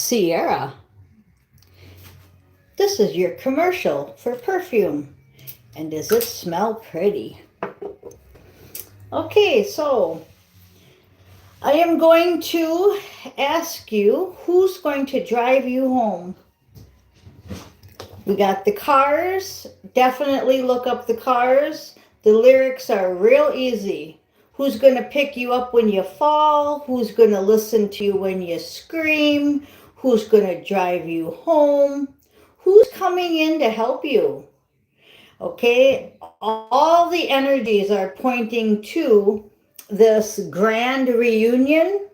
Sierra, this is your commercial for perfume. And does it smell pretty? Okay, so I am going to ask you who's going to drive you home. We got the Cars. Definitely look up the Cars. The lyrics are real easy. Who's going to pick you up when you fall? Who's going to listen to you when you scream? Who's going to drive you home? Who's coming in to help you? Okay, all the energies are pointing to this grand reunion,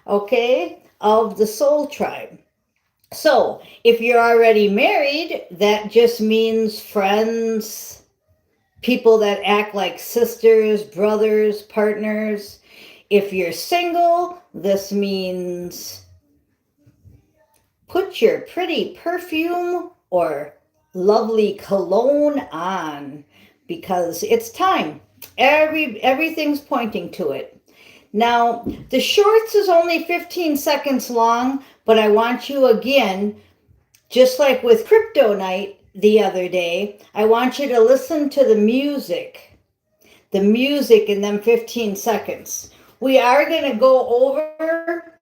okay, of the soul tribe. So, if you're already married, that just means friends, people that act like sisters, brothers, partners. If you're single, this means put your pretty perfume or lovely cologne on because it's time. Everything's pointing to it. Now, the shorts is only 15 seconds long, but I want you again, just like with Crypto Night the other day, I want you to listen to the music in them 15 seconds. We are going to go over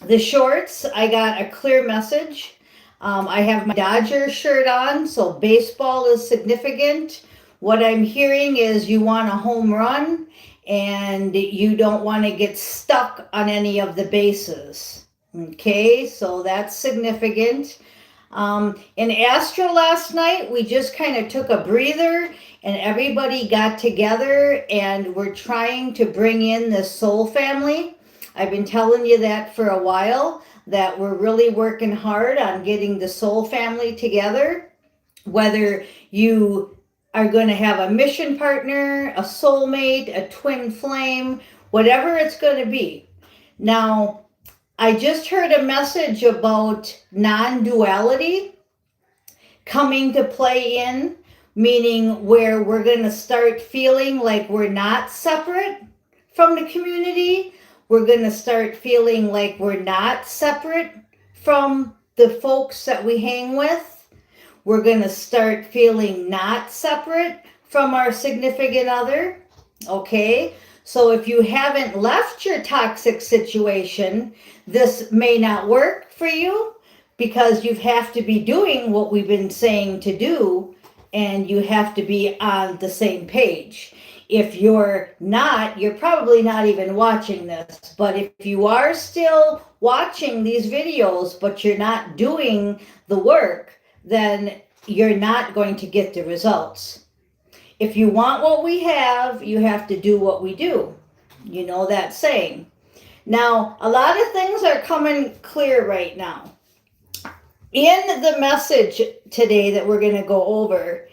the shorts. I got a clear message. I have my Dodger shirt on, so baseball is significant. What I'm hearing is you want a home run and you don't want to get stuck on any of the bases. Okay, so that's significant. In Astro last night, we just kind of took a breather and everybody got together and we're trying to bring in the soul family. I've been telling you that for a while, that we're really working hard on getting the soul family together. Whether you are going to have a mission partner, a soulmate, a twin flame, whatever it's going to be. Now, I just heard a message about non-duality coming to play in, meaning where we're going to start feeling like we're not separate from the community. We're going to start feeling like we're not separate from the folks that we hang with. We're going to start feeling not separate from our significant other. Okay? So if you haven't left your toxic situation, this may not work for you because you have to be doing what we've been saying to do and you have to be on the same page. If you're not, you're probably not even watching this. But if you are still watching these videos, but you're not doing the work, then you're not going to get the results. If you want what we have, you have to do what we do. You know that saying. Now, a lot of things are coming clear right now. In the message today that we're going to go over,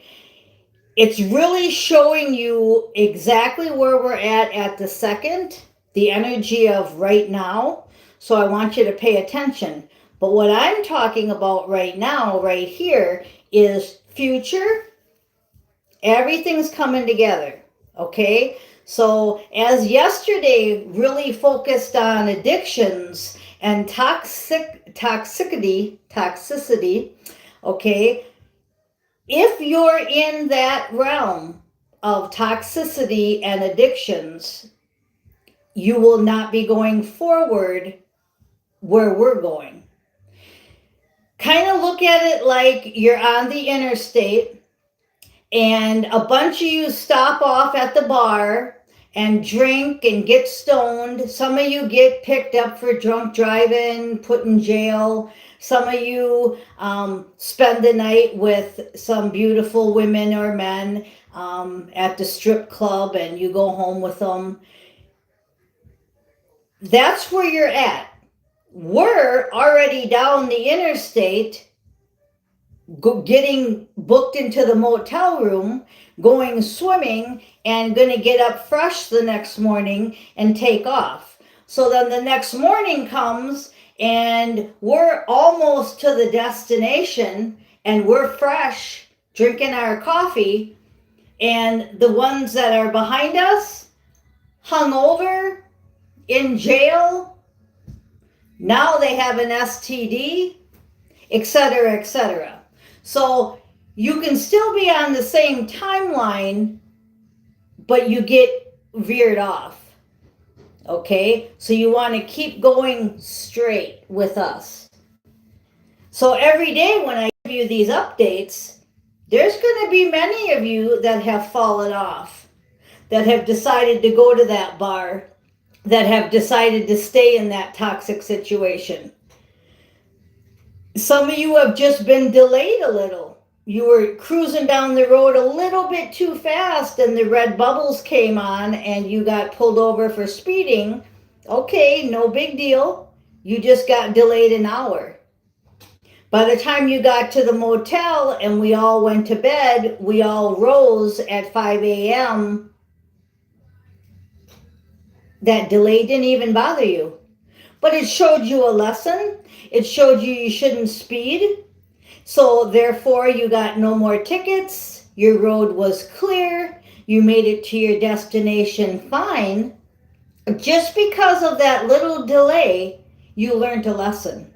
it's really showing you exactly where we're at the second, the energy of right now. So I want you to pay attention. But what I'm talking about right now, right here, is future. Everything's coming together. Okay? So as yesterday really focused on addictions and toxicity, okay? If you're in that realm of toxicity and addictions, you will not be going forward where we're going. Kind of look at it like you're on the interstate and a bunch of you stop off at the bar and drink and get stoned. Some of you get picked up for drunk driving, put in jail. Some of you spend the night with some beautiful women or men at the strip club and you go home with them. That's where you're at. We're already down the interstate, getting booked into the motel room, going swimming, and going to get up fresh the next morning and take off. So then the next morning comes and we're almost to the destination and we're fresh, drinking our coffee, and the ones that are behind us, hungover, in jail, Now they have an STD, etc., etc. So you can still be on the same timeline, but you get veered off. Okay? So you want to keep going straight with us. So every day when I give you these updates, there's going to be many of you that have fallen off, that have decided to go to that bar, that have decided to stay in that toxic situation. Some of you have just been delayed a little. You were cruising down the road a little bit too fast and the red bubbles came on and you got pulled over for speeding. Okay, no big deal. You just got delayed an hour. By the time you got to the motel and we all went to bed, we all rose at 5 a.m. That delay didn't even bother you. But it showed you a lesson. It showed you shouldn't speed. So therefore you got no more tickets. Your road was clear. You made it to your destination fine. Just because of that little delay, you learned a lesson.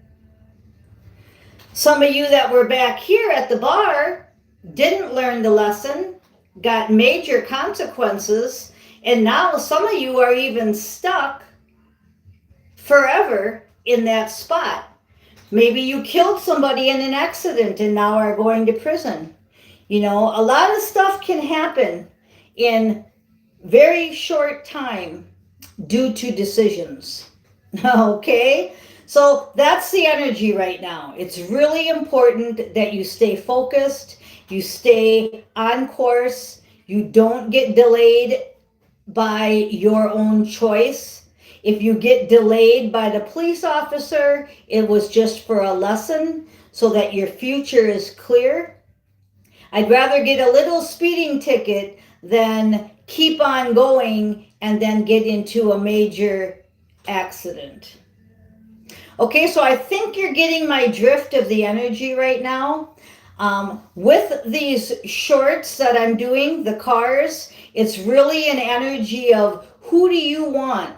Some of you that were back here at the bar didn't learn the lesson, got major consequences, and now some of you are even stuck forever in that spot. Maybe you killed somebody in an accident and now are going to prison. You know, a lot of stuff can happen in very short time due to decisions. Okay? So that's the energy right now. It's really important that you stay focused, you stay on course, you don't get delayed by your own choice. If you get delayed by the police officer, it was just for a lesson so that your future is clear. I'd rather get a little speeding ticket than keep on going and then get into a major accident. Okay, so I think you're getting my drift of the energy right now. With these shorts that I'm doing, the cars, it's really an energy of who do you want?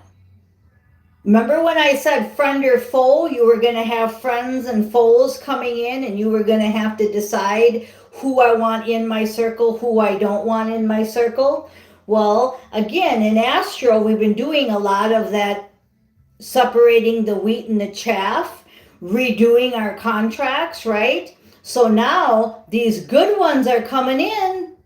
Remember when I said friend or foe? You were going to have friends and foes coming in and you were going to have to decide who I want in my circle, who I don't want in my circle. Well, again, in Astro, we've been doing a lot of that, separating the wheat and the chaff, redoing our contracts, right? So now these good ones are coming in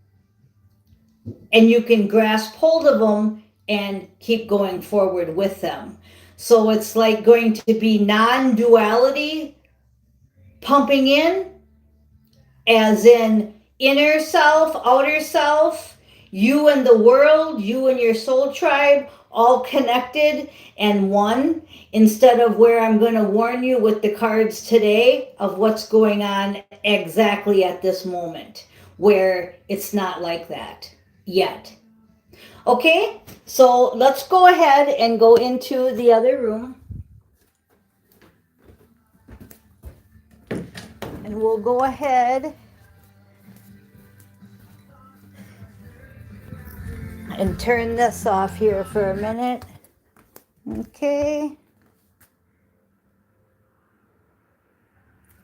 and you can grasp hold of them and keep going forward with them. So it's like going to be non-duality pumping in, as in inner self, outer self, you and the world, you and your soul tribe, all connected and one, instead of where I'm going to warn you with the cards today of what's going on exactly at this moment, where it's not like that yet. Okay, so let's go ahead and go into the other room. And we'll go ahead and turn this off here for a minute. Okay.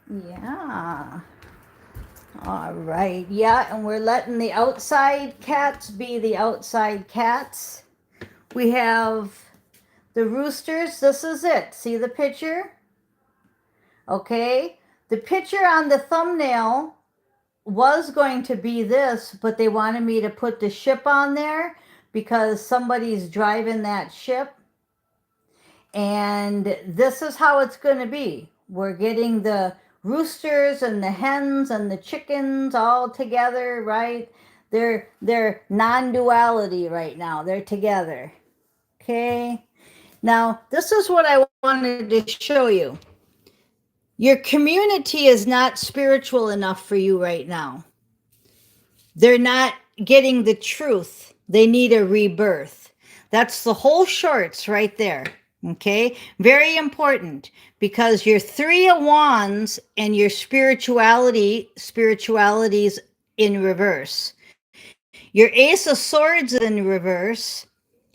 Yeah. All right. Yeah, and we're letting the outside cats be the outside cats. We have the roosters. This is it. See the picture? Okay. The picture on the thumbnail was going to be this, but they wanted me to put the ship on there because somebody's driving that ship. And this is how it's going to be. We're getting the roosters and the hens and the chickens all together, right? They're non-duality right now. They're together. Okay. Now, this is what I wanted to show you. Your community is not spiritual enough for you right now. They're not getting the truth. They need a rebirth. That's the whole shorts right there. Okay, very important, because your Three of Wands and your spirituality's in reverse. Your Ace of Swords in reverse,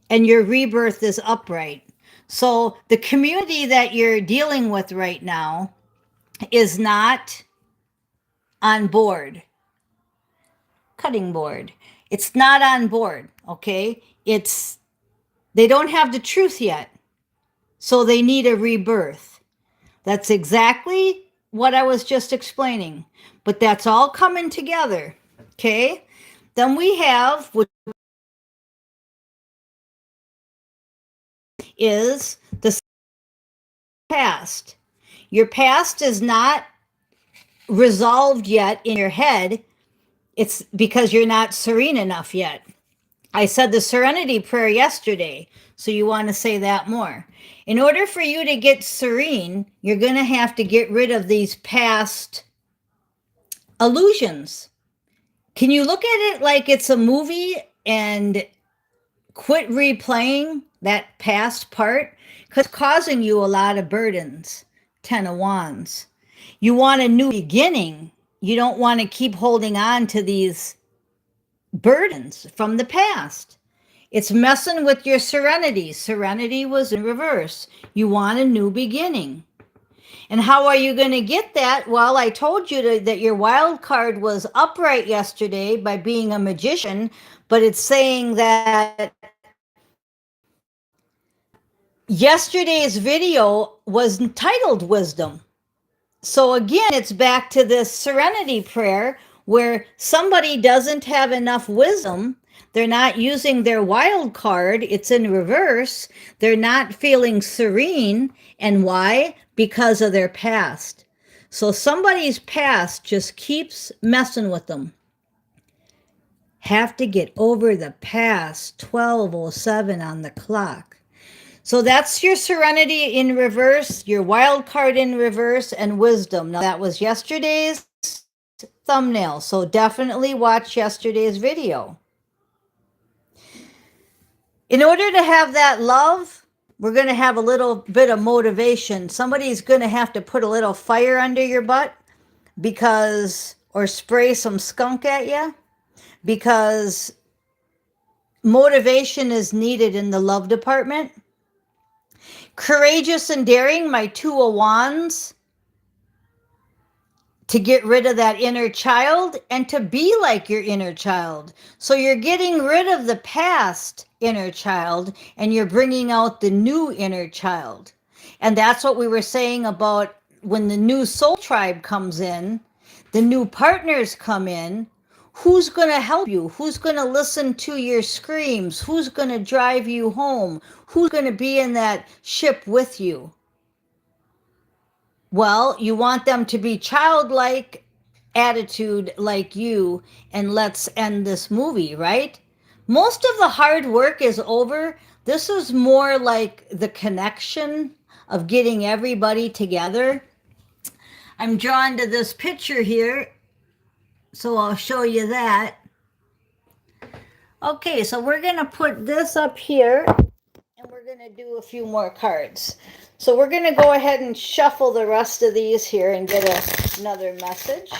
and your rebirth is upright. So the community that you're dealing with right now is not on board. Cutting board. It's not on board, okay? They don't have the truth yet. So they need a rebirth. That's exactly what I was just explaining. But that's all coming together, okay? Then we have, which is the past. Your past is not resolved yet in your head. It's because you're not serene enough yet. I said the serenity prayer yesterday, so you want to say that more. In order for you to get serene, you're going to have to get rid of these past illusions. Can you look at it like it's a movie and quit replaying that past part? Because it's causing you a lot of burdens. 10 of Wands. You want a new beginning. You don't want to keep holding on to these burdens from the past. It's messing with your serenity. Serenity was in reverse. You want a new beginning. And how are you going to get that? Well, I told you that your wild card was upright yesterday by being a magician, but it's saying that yesterday's video was titled Wisdom. So again, it's back to this serenity prayer where somebody doesn't have enough wisdom. They're not using their wild card. It's in reverse. They're not feeling serene. And why? Because of their past. So somebody's past just keeps messing with them. Have to get over the past. 12:07 on the clock. So that's your serenity in reverse, your wild card in reverse, and wisdom. Now that was yesterday's thumbnail, so definitely watch yesterday's video. In order to have that love, we're going to have a little bit of motivation. Somebody's going to have to put a little fire under your butt or spray some skunk at you, because motivation is needed in the love department. Courageous and daring, my 2 of Wands, to get rid of that inner child and to be like your inner child. So you're getting rid of the past inner child and you're bringing out the new inner child. And that's what we were saying about when the new soul tribe comes in, the new partners come in. Who's going to help you? Who's going to listen to your screams? Who's going to drive you home? Who's going to be in that ship with you? Well, you want them to be childlike attitude like you, and let's end this movie, right? Most of the hard work is over. This is more like the connection of getting everybody together. I'm drawn to this picture here, so I'll show you that. Okay, so we're going to put this up here, and we're going to do a few more cards. So we're going to go ahead and shuffle the rest of these here and get another message.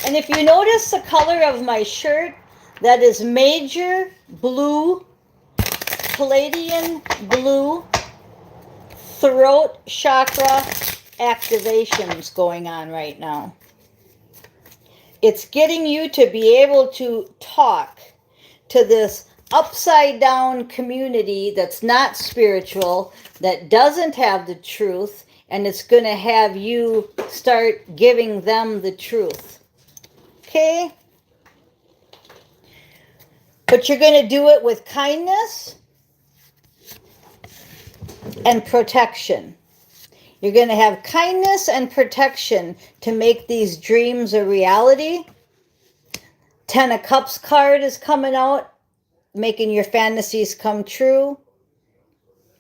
And if you notice the color of my shirt, that is major blue, Palladian blue, throat chakra activations going on right now. It's getting you to be able to talk to this upside down community that's not spiritual, that doesn't have the truth, and it's going to have you start giving them the truth. Okay? But you're going to do it with kindness and protection. You're going to have kindness and protection to make these dreams a reality. 10 of Cups card is coming out, making your fantasies come true.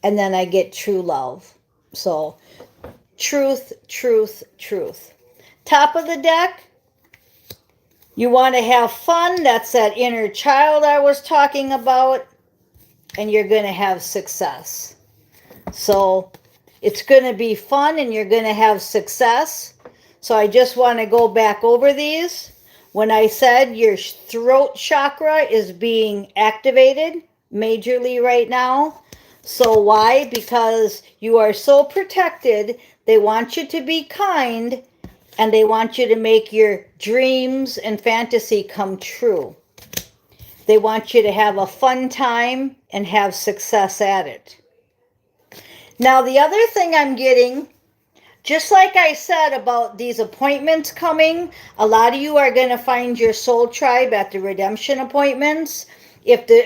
And then I get true love. So, truth, truth, truth. Top of the deck, you want to have fun. That's that inner child I was talking about. And you're going to have success. So, it's going to be fun and you're going to have success. So I just want to go back over these. when I said your throat chakra is being activated majorly right now. So why? Because you are so protected. They want you to be kind, and they want you to make your dreams and fantasy come true. They want you to have a fun time and have success at it. Now, the other thing I'm getting, just like I said about these appointments coming, a lot of you are going to find your soul tribe at the redemption appointments. If the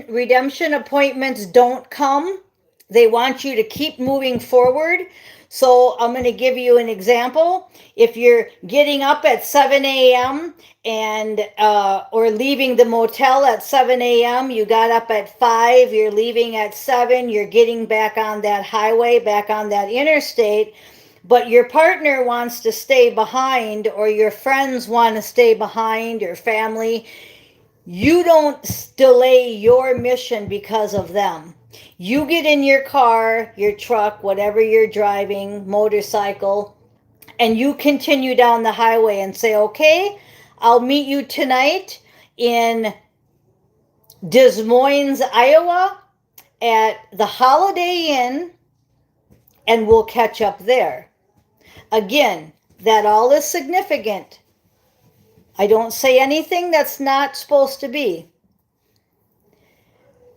redemption appointments don't come, they want you to keep moving forward. So I'm going to give you an example. If you're getting up at 7 a.m. and or leaving the motel at 7 a.m., you got up at 5, you're leaving at 7, you're getting back on that highway, back on that interstate, but your partner wants to stay behind, or your friends want to stay behind, or family, you don't delay your mission because of them. You get in your car, your truck, whatever you're driving, motorcycle, and you continue down the highway and say, okay, I'll meet you tonight in Des Moines, Iowa at the Holiday Inn, and we'll catch up there. Again, that all is significant. I don't say anything that's not supposed to be.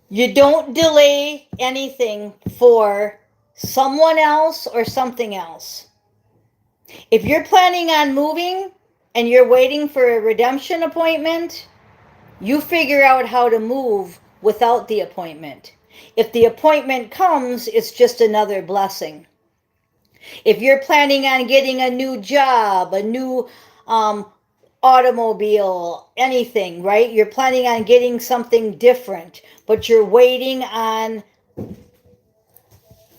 You don't delay anything for someone else or something else. If you're planning on moving and you're waiting for a redemption appointment, you figure out how to move without the appointment. If the appointment comes, it's just another blessing. If you're planning on getting a new job, a new automobile, anything, right? You're planning on getting something different, but you're waiting on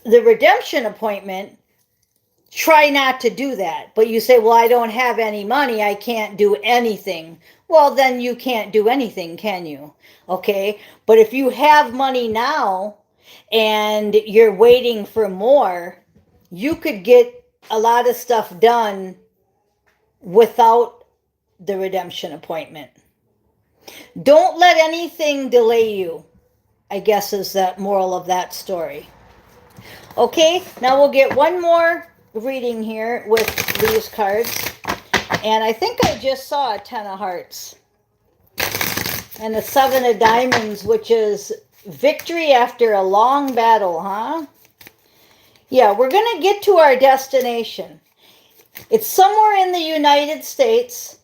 the redemption appointment. Try not to do that. But you say, well, I don't have any money, I can't do anything. Well, then you can't do anything, can you? Okay? But if you have money now and you're waiting for more, you could get a lot of stuff done without the redemption appointment. Don't let anything delay you, I guess, is the moral of that story. Okay, now we'll get one more reading here with these cards. And I think I just saw a 10 of hearts and a 7 of diamonds, which is victory after a long battle, huh? Yeah, we're going to get to our destination. It's somewhere in the United States,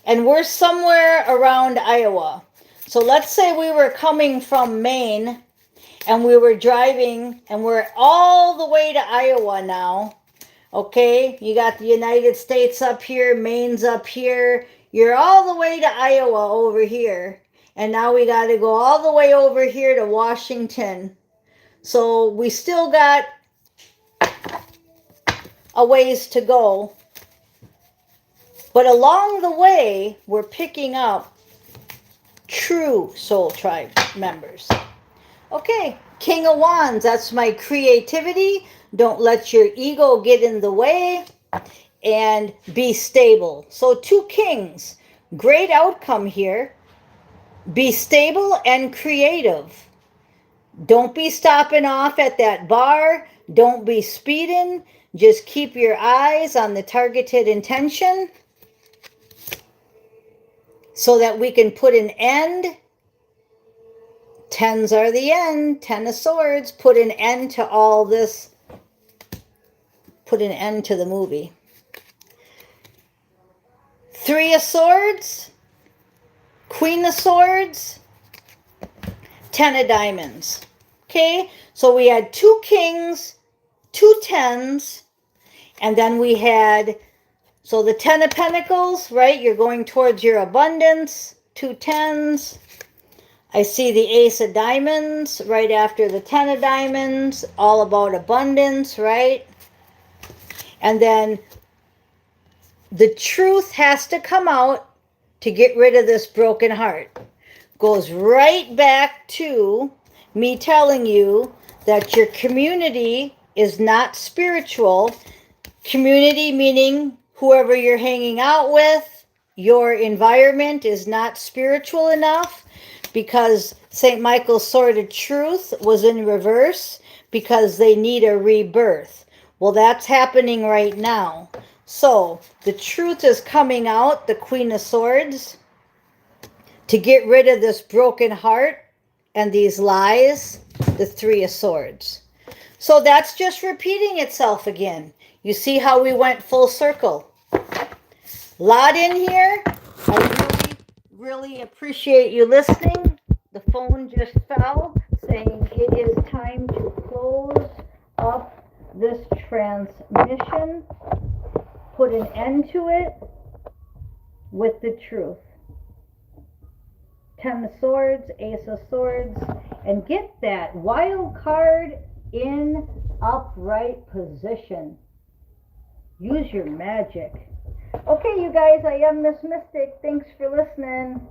and we're somewhere around Iowa. So let's say we were coming from Maine, and we were driving, and we're all the way to Iowa now. Okay, you got the United States up here, Maine's up here. You're all the way to Iowa over here. And now we got to go all the way over here to Washington. So we still got a ways to go. But along the way, we're picking up true Soul Tribe members. Okay, King of Wands, that's my creativity. Don't let your ego get in the way, and be stable. So 2 kings, great outcome here. Be stable and creative. Don't be stopping off at that bar. Don't be speeding. Just keep your eyes on the targeted intention so that we can put an end. 10s are the end. 10 of swords. Put an end to all this. Put an end to the movie. 3 of swords. Queen of swords. 10 of diamonds. Okay, so we had 2 kings, 2 10s, and then we had, so the 10 of pentacles, right? You're going towards your abundance. 2 10s. I see the ace of diamonds right after the 10 of diamonds. All about abundance, right? And then the truth has to come out to get rid of this broken heart. Goes right back to me telling you that your community is not spiritual. Community meaning whoever you're hanging out with, your environment is not spiritual enough because St. Michael's Sword of Truth was in reverse because they need a rebirth. Well, that's happening right now. So the truth is coming out, the Queen of Swords, to get rid of this broken heart and these lies, the Three of Swords. So that's just repeating itself again. You see how we went full circle. Lot in here. I really appreciate you listening. The phone just fell saying it is time to close up this transmission, put an end to it with the truth. 10 of Swords, Ace of Swords, and get that wild card in upright position. Use your magic. Okay, you guys, I am Miss Mystic. Thanks for listening.